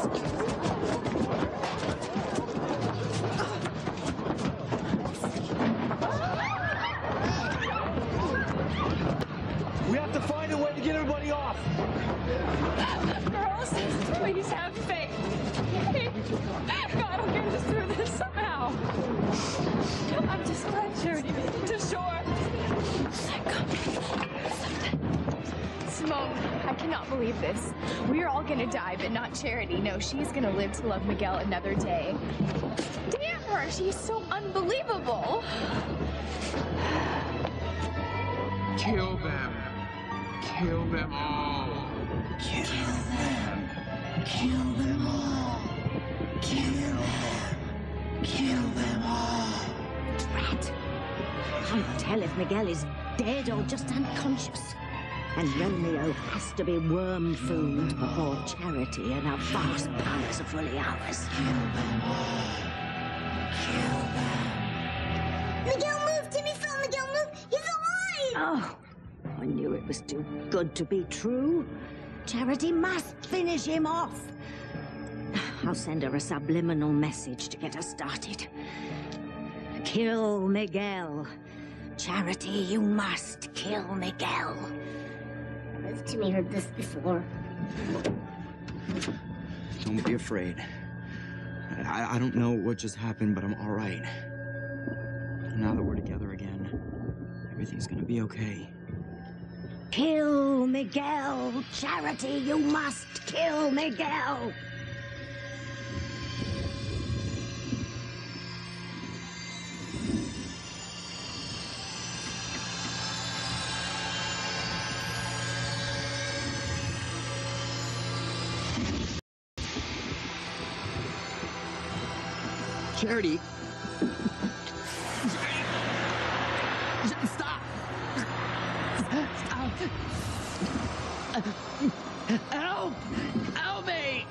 We have to find a way to get everybody off. Girls, please have faith. God will get us through this somehow. I'm just glad Charity made it to shore. Simone, I cannot believe this. We are all gonna die, but not Charity. No, she's gonna live to love Miguel another day. Damn her, she's so unbelievable. Kill them. Kill them all. Kill them. Kill them all. Kill them. Kill them all. Rat. Can't tell if Miguel is dead or just unconscious. And Romeo has to be worm food before Charity and her vast powers are fully ours. Kill them all. Kill them. Miguel moved! Timmy fell! Miguel moved! He's alive! Oh, I knew it was too good to be true. Charity must finish him off. I'll send her a subliminal message to get her started. Kill Miguel. Charity, you must kill Miguel. Has Timmy heard this before? Don't be afraid. I don't know what just happened, but I'm all right. Now that we're together again, everything's gonna be okay. Kill Miguel. Charity, you must kill Miguel. Charity! Stop! Help! Help me!